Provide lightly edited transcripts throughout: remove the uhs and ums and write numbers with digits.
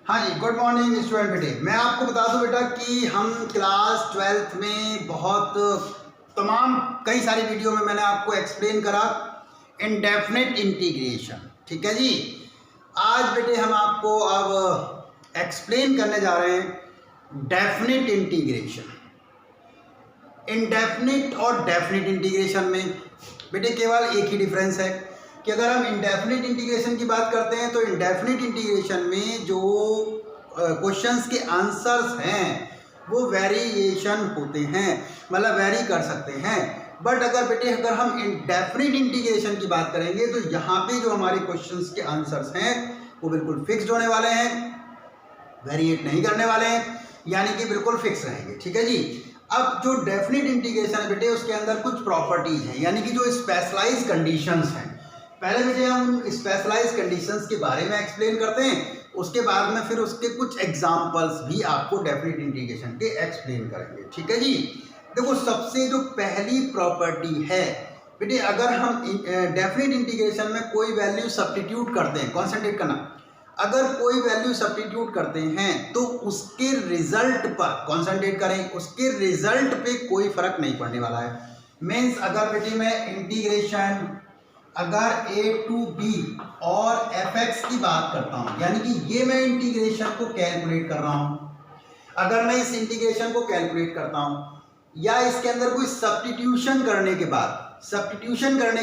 हाँ जी, good morning student बेटे। मैं आपको बता दूं बेटा कि हम क्लास 12th में बहुत कई सारी वीडियो में मैंने आपको एक्सप्लेन करा इंडेफिनिट इंटीग्रेशन। ठीक है जी। आज बेटे हम आपको अब एक्सप्लेन करने जा रहे हैं डेफिनिट इंटीग्रेशन। इंडेफिनिट और डेफिनिट इंटीग्रेशन में बेटे केवल एक ही डिफरेंस है कि अगर हम इंडेफिनिट इंटीग्रेशन की बात करते हैं तो इंडेफिनिट इंटीग्रेशन में जो क्वेश्चंस के आंसर्स हैं वो वेरिएशन होते हैं, मतलब वेरी कर सकते हैं। बट अगर हम इंडेफिनिट इंटीग्रेशन की बात करेंगे तो यहाँ पे जो हमारे क्वेश्चंस के आंसर्स हैं वो बिल्कुल फिक्स्ड होने वाले हैं, वेरिएट नहीं करने वाले हैं, यानी कि बिल्कुल फिक्स रहेंगे। ठीक है जी। अब जो डेफिनिट इंटीग्रेशन है बेटे उसके अंदर कुछ प्रॉपर्टीज हैं, यानी कि जो स्पेशलाइज्ड कंडीशंस हैं। पहले बेटे हम स्पेशलाइज्ड कंडीशंस के बारे में एक्सप्लेन करते हैं, उसके बाद में फिर उसके कुछ एग्जांपल्स भी आपको डेफिनिट इंटीग्रेशन के एक्सप्लेन करेंगे। ठीक है जी। देखो, सबसे जो पहली प्रॉपर्टी है बेटे, अगर हम डेफिनिट इंटीग्रेशन में कोई वैल्यू सब्स्टिट्यूट करते हैं, कॉन्सेंट्रेट करना, अगर कोई वैल्यू सब्स्टिट्यूट करते हैं तो उसके रिजल्ट पर कॉन्सेंट्रेट करें, उसके रिजल्ट पे कोई फर्क नहीं पड़ने वाला है। मीन्स अगर बेटे मैं इंटीग्रेशन अगर a टू b और fx की बात करता हूं, यानी कि ये मैं इंटीग्रेशन को कैलकुलेट कर रहा हूं, अगर मैं इस इंटीग्रेशन को कैलकुलेट करता हूं या इसके अंदर कोई सब्स्टिट्यूशन करने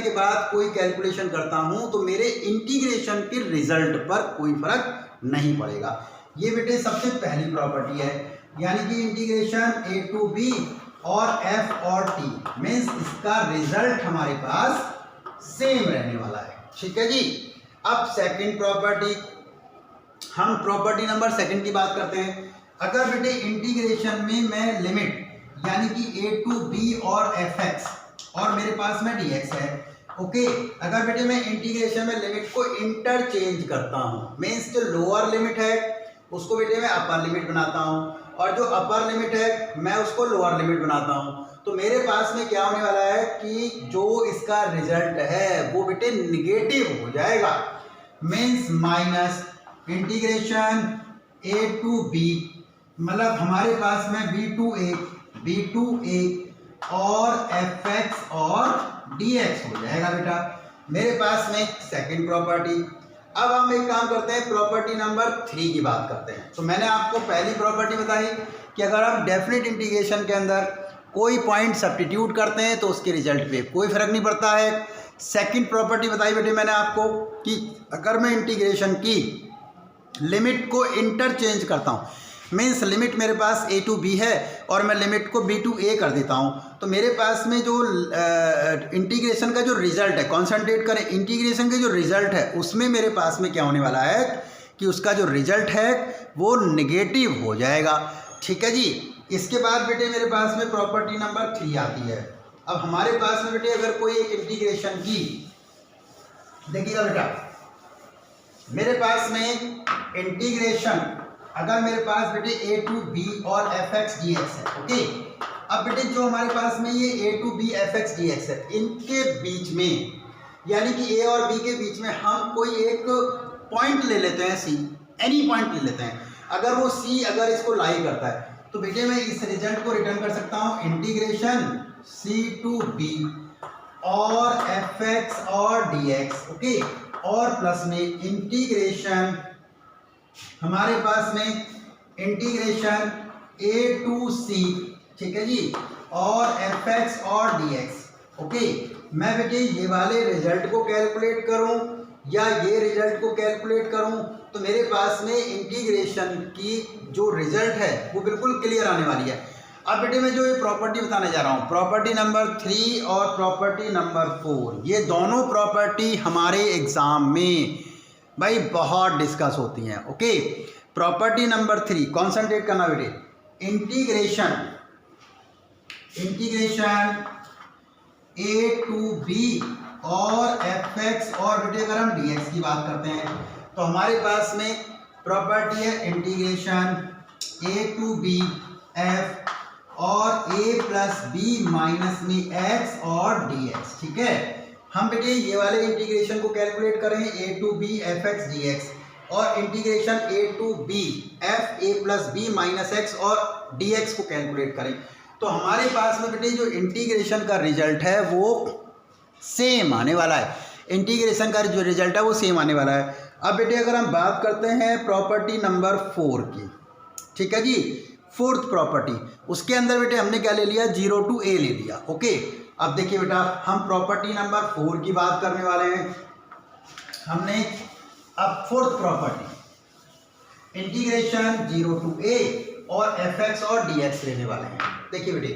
के बाद कोई कैलकुलेशन करता हूं तो मेरे इंटीग्रेशन के रिजल्ट पर कोई फर्क नहीं पड़ेगा। ये बेटे सबसे पहली प्रॉपर्टी है, यानी कि इंटीग्रेशन a टू b और f और t मीन्स इसका रिजल्ट हमारे पास सेम रहने वाला है। ठीक है जी। अब सेकंड प्रॉपर्टी, हम प्रॉपर्टी नंबर सेकंड की बात करते हैं। अगर बेटे इंटीग्रेशन में मैं लिमिट यानी कि a टू b और fx और मेरे पास में dx है, ओके। अगर बेटे मैं इंटीग्रेशन में लिमिट को इंटरचेंज करता हूं, मीन्स जो लोअर लिमिट है उसको बेटे मैं अपर लिमिट बनाता हूं और जो अपर लिमिट है मैं उसको लोअर लिमिट बनाता हूं, तो मेरे पास में क्या होने वाला है कि जो इसका रिजल्ट है वो बेटे निगेटिव हो जाएगा। Means minus integration a to b, मतलब हमारे पास में b टू a और fx और dx हो जाएगा बेटा मेरे पास में सेकंड प्रॉपर्टी। अब हम एक काम करते हैं, प्रॉपर्टी नंबर 3 की बात करते हैं। तो मैंने आपको पहली प्रॉपर्टी बताई कि अगर हम डेफिनिट इंटीग्रेशन के अंदर कोई पॉइंट सब्स्टिट्यूट करते हैं तो उसके रिजल्ट पे कोई फर्क नहीं पड़ता है। सेकंड प्रॉपर्टी बताई बेटे मैंने आपको कि अगर मैं इंटीग्रेशन की लिमिट को इंटरचेंज करता हूँ, मीन्स लिमिट मेरे पास a टू b है और मैं लिमिट को b टू a कर देता हूँ, तो मेरे पास में जो इंटीग्रेशन का जो रिजल्ट है, कॉन्सेंट्रेट करें, इंटीग्रेशन के जो रिजल्ट है उसमें मेरे पास में क्या होने वाला है कि उसका जो रिजल्ट है वो नेगेटिव हो जाएगा। ठीक है जी। इसके बाद बेटे मेरे पास में प्रॉपर्टी नंबर 3 आती है। अब हमारे पास में बेटे अगर कोई एक इंटीग्रेशन की, देखिएगा बेटा मेरे पास में इंटीग्रेशन अगर मेरे पास बेटे a टू b और fx dx है, ओके। अब बेटे जो हमारे पास में ये a to b fx dx है, इनके बीच में यानी कि a और b के बीच में हम कोई एक पॉइंट ले लेते हैं, c, एनी पॉइंट ले लेते हैं। अगर वो c अगर इसको लाई करता है तो बेटे मैं इस रिजल्ट को रिटर्न कर सकता हूं इंटीग्रेशन c टू b और fx और dx, ओके, और प्लस में इंटीग्रेशन हमारे पास में इंटीग्रेशन a टू c, ठीक है जी, और fx और dx, ओके। मैं बेटे ये वाले रिजल्ट को कैलकुलेट करूं या ये रिजल्ट को कैलकुलेट करूं तो मेरे पास में इंटीग्रेशन की जो रिजल्ट है वो बिल्कुल क्लियर आने वाली है। अब बेटे मैं जो ये प्रॉपर्टी बताने जा रहा हूँ, प्रॉपर्टी नंबर 3 और प्रॉपर्टी नंबर 4, ये दोनों प्रॉपर्टी हमारे एग्जाम में भाई बहुत डिस्कस होती हैं, ओके। प्रॉपर्टी नंबर 3, कॉन्सेंट्रेट करना बेटे, इंटीग्रेशन a टू b और fx और बेटे अगर हम dx की बात करते हैं तो हमारे पास में प्रॉपर्टी है integration a to b f और a प्लस b माइनस में x और dx। ठीक है। हम बेटे ये वाले इंटीग्रेशन को कैलकुलेट करें a to b fx dx, और integration a to b f a plus B minus X और dx को कैलकुलेट करें। तो हमारे पास में बेटे जो इंटीग्रेशन का रिजल्ट है वो सेम आने वाला है, इंटीग्रेशन का जो रिजल्ट है वो सेम आने वाला है। अब बेटे अगर हम बात करते हैं प्रॉपर्टी नंबर 4 की, ठीक है जी, फोर्थ प्रॉपर्टी, उसके अंदर बेटे हमने क्या ले लिया, 0 टू a ले लिया। ओके, अब देखिए बेटा हम प्रॉपर्टी नंबर 4 की बात करने वाले हैं। हमने अब fourth property integration 0 to a और fx और dx लेने वाले हैं। देखिए बेटे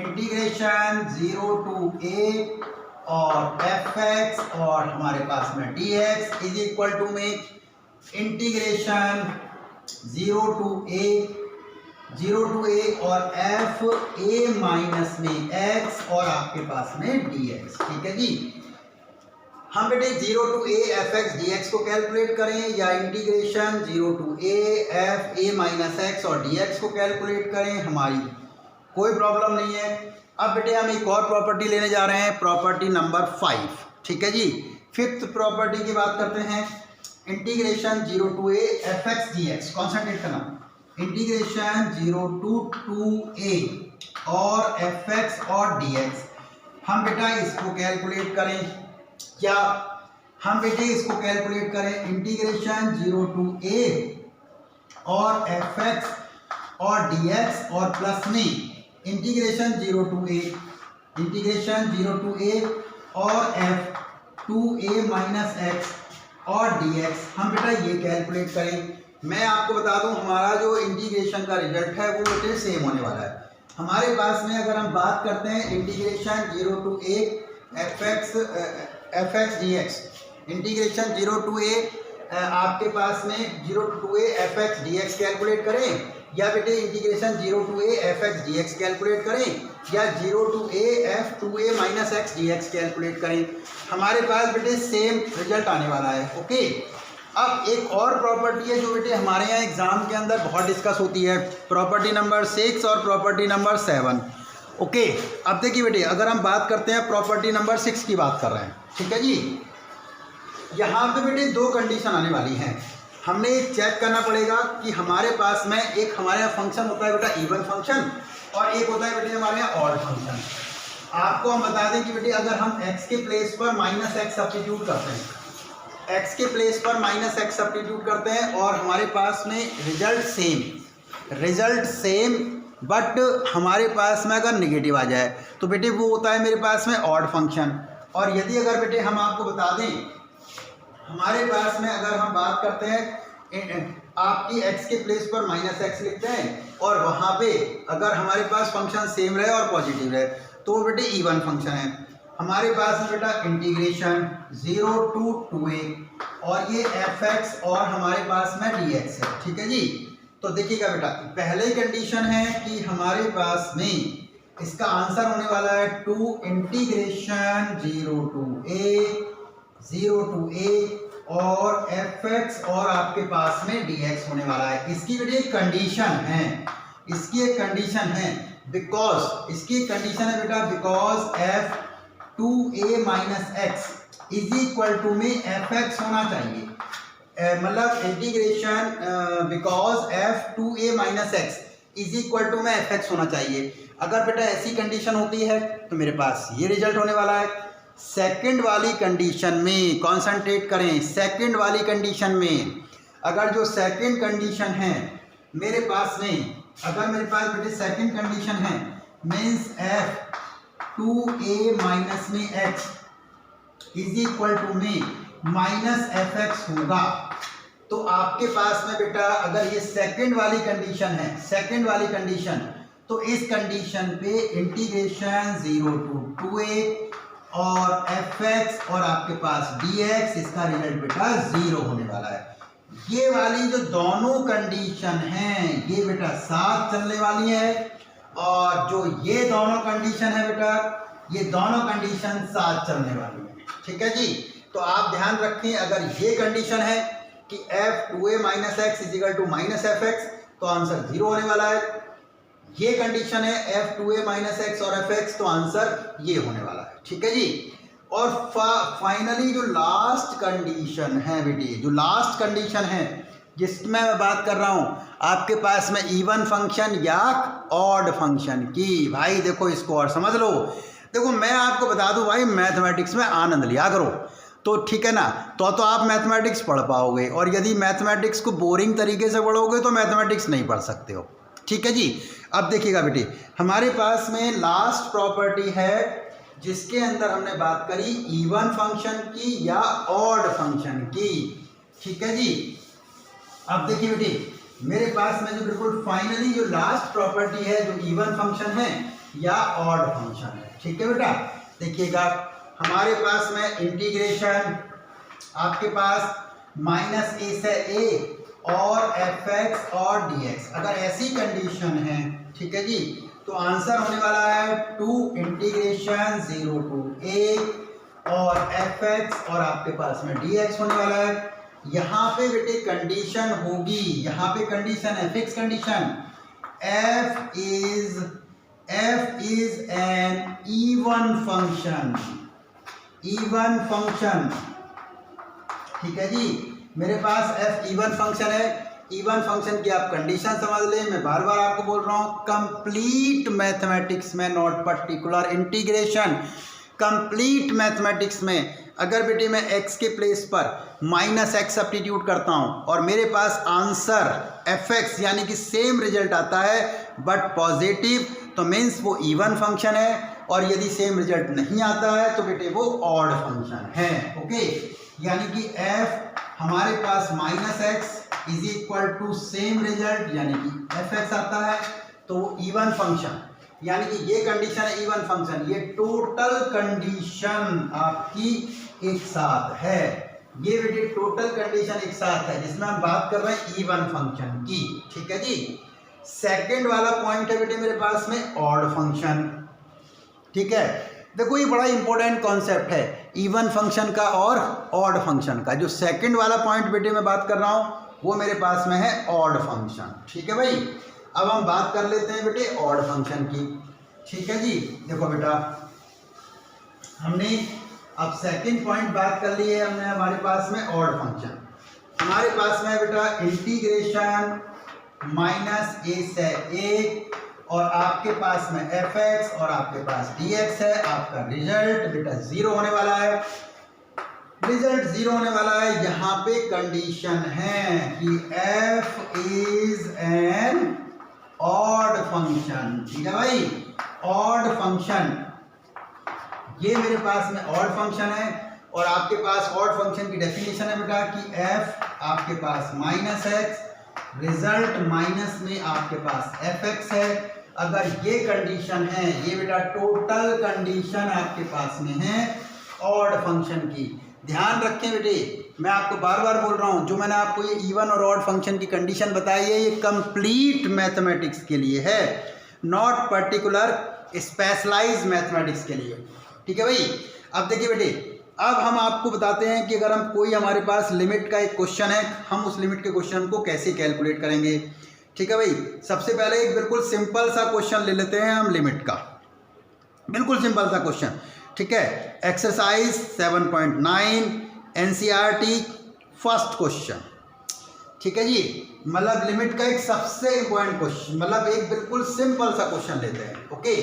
इंटीग्रेशन 0 टू a और fx और हमारे पास में dx इज इक्वल टू में इंटीग्रेशन 0 टू a और f a माइनस में x और आपके पास में dx। ठीक है जी, हम बेटे 0 टू a fx dx को कैलकुलेट करें या integration 0 to a f a minus x और dx को कैलकुलेट करें, हमारी कोई प्रॉब्लम नहीं है। अब बेटे हम एक और प्रॉपर्टी लेने जा रहे हैं, प्रॉपर्टी नंबर 5। ठीक है जी, फिफ्थ प्रॉपर्टी की बात करते हैं, integration 0 to a fx dx, concentrate करना, इंटीग्रेशन 0 टू a और fx और dx। हम बेटा इसको कैलकुलेट करें या हम बेटे इसको कैलकुलेट करें, इंटीग्रेशन 0 टू a और fx और dx और प्लस में integration 0 to a, integration 0 to a और f 2a माइनस x और dx। हम बेटा ये कैलकुलेट करें। मैं आपको बता दूं हमारा जो इंटीग्रेशन का रिजल्ट है वो बेटे सेम होने वाला है। हमारे पास में अगर हम बात करते हैं integration 0 to a fx dx, integration 0 to a आपके पास में 0 to a fx dx calculate करें या बेटे integration 0 to a fx dx calculate करें या 0 to a f 2a minus x dx calculate करें, हमारे पास बेटे सेम रिजल्ट आने वाला है। ओके, अब एक और प्रॉपर्टी है जो बेटे हमारे यहाँ एग्जाम के अंदर बहुत डिस्कस होती है, प्रॉपर्टी नंबर 6 और प्रॉपर्टी नंबर 7। ओके, अब देखिए बेटे अगर हम बात करते हैं प्रॉपर्टी नंबर 6 की बात कर रहे हैं, ठीक है जी, यहाँ पे बेटे दो कंडीशन आने वाली हैं। हमने चेक करना पड़ेगा कि हमारे पास में एक हमारे यहाँ फंक्शन होता है बेटा इवन फंक्शन और एक होता है बेटे हमारे यहाँ ऑड फंक्शन। आपको हम बता दें कि बेटे अगर हम x के प्लेस पर माइनस एक्स सब्स्टिट्यूट करते हैं, x के प्लेस पर माइनस एक्स सब्स्टिट्यूट करते हैं और हमारे पास में रिजल्ट सेम बट हमारे पास में अगर निगेटिव आ जाए तो बेटे वो होता है मेरे पास में ऑड फंक्शन। और यदि अगर बेटे हम आपको बता दें हमारे पास में अगर हम बात करते हैं आपकी x के प्लेस पर माइनस एक्स लिखते हैं और वहाँ पे अगर हमारे पास फंक्शन सेम रहे और पॉजिटिव रहे तो वो बेटे इवन फंक्शन है। हमारे पास में बेटा इंटीग्रेशन 0 टू 2a और ये fx और हमारे पास में dx है। ठीक है जी, तो देखिएगा बेटा पहले कंडीशन है कि हमारे पास में इसका आंसर होने वाला है 2 इंटीग्रेशन 0 टू a और fx और आपके पास में dx होने वाला है। इसकी बेटे एक कंडीशन है, इसकी एक कंडीशन है बिकॉज इसकी एक कंडीशन है बेटा because f 2a minus X is equal to में fx होना चाहिए, मतलब integration because f 2a minus X is equal to में fx होना चाहिए। अगर बेटा ऐसी कंडीशन होती है तो मेरे पास ये रिजल्ट होने वाला है। सेकंड वाली कंडीशन में कॉन्सेंट्रेट करें, सेकंड वाली कंडीशन में अगर जो सेकंड कंडीशन है मेरे पास में, अगर मेरे पास बेटे सेकंड कंडीशन है मीन्स f 2a माइनस में x इज इक्वल टू में माइनस fx होगा तो आपके पास में बेटा अगर ये सेकंड वाली कंडीशन है, सेकंड वाली कंडीशन, तो इस कंडीशन पे इंटीग्रेशन 0 टू 2a और fx और आपके पास dx इसका रिजल्ट बेटा 0 होने वाला है। ये वाली जो दोनों कंडीशन हैं ये बेटा साथ चलने वाली है और जो ये दोनों कंडीशन है बेटा ये दोनों कंडीशन साथ चलने वाली है। ठीक है जी, तो आप ध्यान रखें अगर ये कंडीशन है कि f 2a minus X is equal to minus fx तो आंसर 0 होने वाला है। ये कंडीशन है f 2a माइनस एक्स और fx तो आंसर ये होने वाला है। ठीक है जी, और फाइनली जो लास्ट कंडीशन है बेटी, जो लास्ट कंडीशन है जिसमें मैं बात कर रहा हूँ आपके पास में इवन फंक्शन या ऑड फंक्शन की। भाई देखो इसको और समझ लो। देखो मैं आपको बता दूं भाई, मैथमेटिक्स में आनंद लिया करो, तो ठीक है ना, तो आप मैथमेटिक्स पढ़ पाओगे। और यदि मैथमेटिक्स को बोरिंग तरीके से पढ़ोगे तो मैथमेटिक्स नहीं पढ़ सकते हो। ठीक है जी। अब देखिएगा बेटी, हमारे पास में लास्ट प्रॉपर्टी है जिसके अंदर हमने बात करी इवन फंक्शन की या ऑड फंक्शन की। ठीक है जी। अब देखिए बेटी, मेरे पास में जो बिल्कुल फाइनली जो लास्ट प्रॉपर्टी है जो इवन फंक्शन है या ऑड फंक्शन है। ठीक है बेटा, देखिएगा हमारे पास में इंटीग्रेशन आपके पास -a से a और fx और dx, अगर ऐसी कंडीशन है, ठीक है जी, तो आंसर होने वाला है 2 इंटीग्रेशन 0 to a और fx और आपके पास में dx होने वाला है। यहाँ पे बेटे कंडीशन होगी, यहाँ पे कंडीशन है fix condition, f is an even function, even function. ठीक है जी, मेरे पास f इवन फंक्शन है। इवन फंक्शन की आप कंडीशन समझ लें, मैं बार बार आपको बोल रहा हूँ कंप्लीट मैथमेटिक्स में, not particular integration, complete mathematics में अगर बेटे मैं x के प्लेस पर -x सब्स्टिट्यूट करता हूँ और मेरे पास आंसर fx यानी कि सेम रिजल्ट आता है बट पॉजिटिव, तो मीन्स वो इवन फंक्शन है। और यदि सेम रिजल्ट नहीं आता है तो बेटे वो ऑड फंक्शन है। ओके, यानी कि f हमारे पास -x is equal to same result यानी कि fx आता है, तो वो इवन फंक्शन, यानी कि ये कंडीशन है इवन फंक्शन, ये टोटल कंडीशन आपकी एक साथ है। ये बेटे टोटल कंडीशन एक साथ है जिसमें हम बात कर रहे हैं इवन फंक्शन की। ठीक है जी। सेकंड वाला पॉइंट है बेटे मेरे पास में ऑड फंक्शन। ठीक है, देखो ये बड़ा इंपॉर्टेंट कॉन्सेप्ट है इवन फंक्शन का और ऑड फंक्शन का। जो सेकंड वाला पॉइंट बेटे मैं बात कर रहा हूँ वो मेरे पास में है ऑड फंक्शन। ठीक है भाई, अब हम बात कर लेते हैं बेटे ऑड फंक्शन की। ठीक है जी, देखो बेटा हमने अब सेकंड पॉइंट बात कर ली है हमने, हमारे पास में ऑड फंक्शन। हमारे पास में बेटा इंटीग्रेशन -a से a और आपके पास में fx और आपके पास dx है। आपका रिजल्ट बेटा 0 होने वाला है, रिजल्ट 0 होने वाला है। यहाँ पे कंडीशन है कि f is an odd function. ठीक है भाई, ऑड फंक्शन, ये मेरे पास में ऑड फंक्शन है। और आपके पास ऑड फंक्शन की डेफिनेशन है बेटा कि f आपके पास -x, रिजल्ट माइनस में आपके पास fx है। अगर ये कंडीशन है, ये बेटा टोटल कंडीशन आपके पास में है ऑड फंक्शन की। ध्यान रखें बेटे, मैं आपको बार बार बोल रहा हूँ, जो मैंने आपको ये इवन और ऑड फंक्शन की कंडीशन बताई है ये कंप्लीट मैथमेटिक्स के लिए है, नॉट पर्टिकुलर स्पेशलाइज्ड मैथमेटिक्स के लिए। ठीक है भाई। अब देखिए बेटे, अब हम आपको बताते हैं कि अगर हम कोई हमारे पास लिमिट का एक क्वेश्चन है, हम उस लिमिट के क्वेश्चन को कैसे कैलकुलेट करेंगे। ठीक है भाई, सबसे पहले एक बिल्कुल सिंपल सा क्वेश्चन ले लेते हैं हम लिमिट का, बिल्कुल सिंपल सा क्वेश्चन। ठीक है, एक्सरसाइज 7.9 NCERT फर्स्ट क्वेश्चन। ठीक है जी, मतलब लिमिट का एक सबसे इंपॉर्टेंट क्वेश्चन, मतलब एक बिल्कुल सिंपल सा क्वेश्चन लेते हैं। ओके,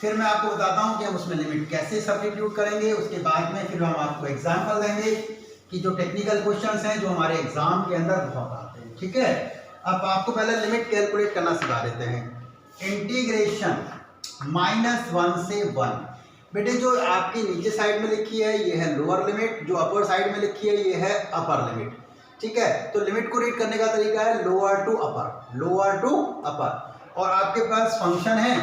फिर मैं आपको बताता हूँ कि हम उसमें लिमिट कैसे सब्स्टिट्यूट करेंगे। उसके बाद में फिर हम आपको एग्जाम्पल देंगे कि जो टेक्निकल क्वेश्चंस हैं जो हमारे एग्जाम के अंदर बहुत आते हैं। ठीक है, अब आपको पहले लिमिट कैलकुलेट करना सिखा देते हैं। इंटीग्रेशन -1 से 1, बेटे जो आपकी नीचे साइड में लिखी है ये है लोअर लिमिट, जो अपर साइड में लिखी है ये है अपर लिमिट। ठीक है, तो लिमिट को रीड करने का तरीका है lower to upper, lower to upper. और आपके पास फंक्शन है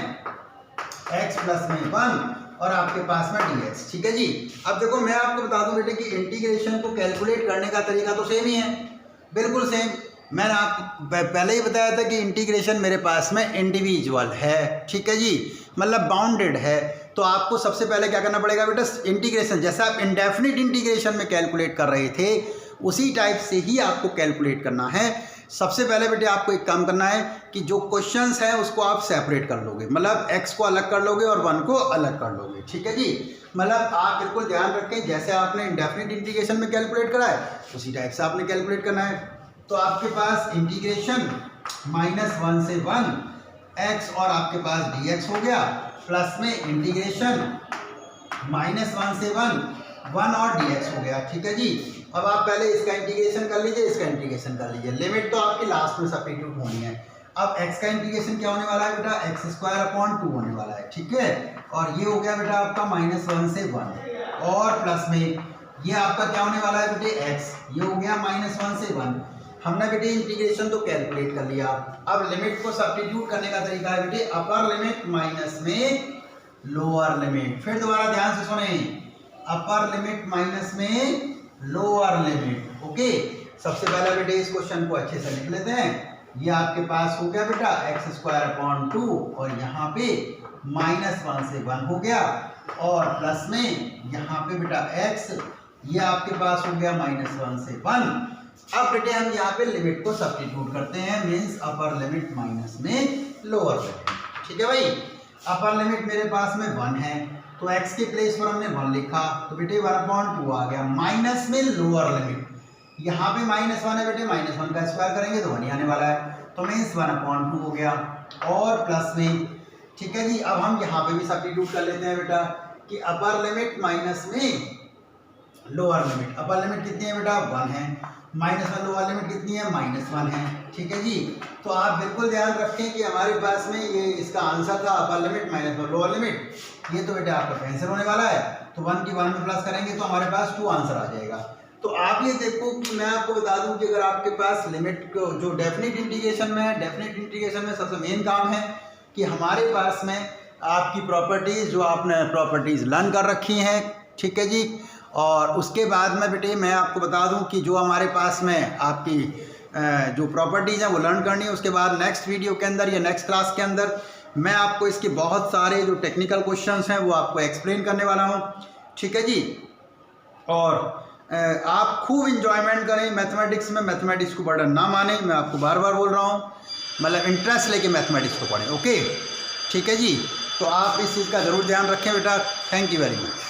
x प्लस में 1 और आपके पास में dx। ठीक है जी। अब देखो मैं आपको बता दूं बेटे कि इंटीग्रेशन को कैलकुलेट करने का तरीका तो सेम ही है, बिल्कुल सेम। मैंने आपको पहले ही बताया था कि इंटीग्रेशन मेरे पास में इंडिविजुअल है। ठीक है जी, मतलब बाउंडेड है। तो आपको सबसे पहले क्या करना पड़ेगा बेटा, इंटीग्रेशन जैसा आप इंडेफिनिट इंटीग्रेशन में कैलकुलेट कर रहे थे उसी टाइप से ही आपको कैलकुलेट करना है। सबसे पहले बेटे आपको एक काम करना है कि जो क्वेश्चंस हैं उसको आप सेपरेट कर लोगे, मतलब x को अलग कर लोगे और 1 को अलग कर लोगे। ठीक है जी, मतलब आप बिल्कुल ध्यान रखें, जैसे आपने इंडेफिनिट इंटीग्रेशन में कैलकुलेट करा है उसी टाइप से आपने कैलकुलेट करना है। तो आपके पास इंटीग्रेशन -1 से 1 x और आपके पास dx हो गया, प्लस में इंटीग्रेशन -1 से 1 और dx हो गया। ठीक है जी, अब आप पहले इसका इंटीग्रेशन कर लीजिए, इसका इंटीग्रेशन कर लीजिए। लिमिट तो आपकी लास्ट में सब्स्टिट्यूट होनी है। अब x का इंटीग्रेशन क्या होने वाला है बेटा, x² होने वाला है। ठीक है, और ये हो गया बेटा आपका -1 से 1 और प्लस में ये आपका क्या होने वाला है बेटे x, ये हो गया -1 से 1। हमने बेटे इंटीग्रेशन तो कैलकुलेट कर लिया। अब लिमिट को सब्स्टिट्यूट करने का तरीका है बेटे अपर लिमिट माइनस में लोअर लिमिट। फिर दोबारा ध्यान से सुने, अपर लिमिट माइनस में लोअर लिमिट। ओके, सबसे पहले बेटे इस क्वेश्चन को अच्छे से लिख लेते हैं। ये आपके पास हो गया बेटा x² और यहाँ पे -1 से 1 हो गया और प्लस में यहाँ पे बेटा x, ये आपके पास हो गया -1 से 1। अब बेटे हम यहाँ पे लिमिट को सब्स्टिट्यूट करते हैं, मीन्स अपर लिमिट माइनस में लोअर लिमिट। ठीक है भाई, अपर लिमिट मेरे पास में 1 है तो x के प्लेस पर हमने 1 लिखा तो बेटे 1/2 आ गया, माइनस में लोअर लिमिट। यहाँ पे -1 है बेटे, -1 का स्क्वायर करेंगे तो 1 ही आने वाला है, तो मीन्स 1/2 हो गया और प्लस में। ठीक है जी, अब हम यहाँ पे भी सब्स्टिट्यूट कर लेते हैं बेटा कि अपर लिमिट माइनस में लोअर लिमिट। अपर लिमिट कितनी है बेटा 1 है, -1 लोअर लिमिट कितनी है -1 है। ठीक है जी, तो आप बिल्कुल ध्यान रखें कि हमारे पास में ये इसका आंसर था अपर लिमिट -1 लोअर लिमिट। ये तो बेटा आपका कैंसिल होने वाला है, तो 1 की 1 में प्लस करेंगे तो हमारे पास 2 आंसर आ जाएगा। तो आप ये देखो कि मैं आपको बता दूं कि अगर आपके पास लिमिट को जो डेफिनेट इंटीग्रेशन में है, डेफिनेट इंटीग्रेशन में सबसे मेन काम है कि हमारे पास में आपकी प्रॉपर्टीज़, जो आपने प्रॉपर्टीज़ लर्न कर रखी हैं। ठीक है जी, और उसके बाद में बेटे मैं आपको बता दूं कि जो हमारे पास में आपकी जो प्रॉपर्टीज़ हैं वो लर्न करनी है। उसके बाद नेक्स्ट वीडियो के अंदर या नेक्स्ट क्लास के अंदर मैं आपको इसके बहुत सारे जो टेक्निकल क्वेश्चंस हैं वो आपको एक्सप्लेन करने वाला हूँ। ठीक है जी, और आप खूब इंजॉयमेंट करें मैथमेटिक्स में, मैथमेटिक्स को बर्डन ना माने, मैं आपको बार बार बोल रहा हूँ, मतलब इंटरेस्ट लेके मैथमेटिक्स को पढ़ें। ओके, ठीक है जी, तो आप इस चीज़ का ज़रूर ध्यान रखें बेटा। Thank you very much.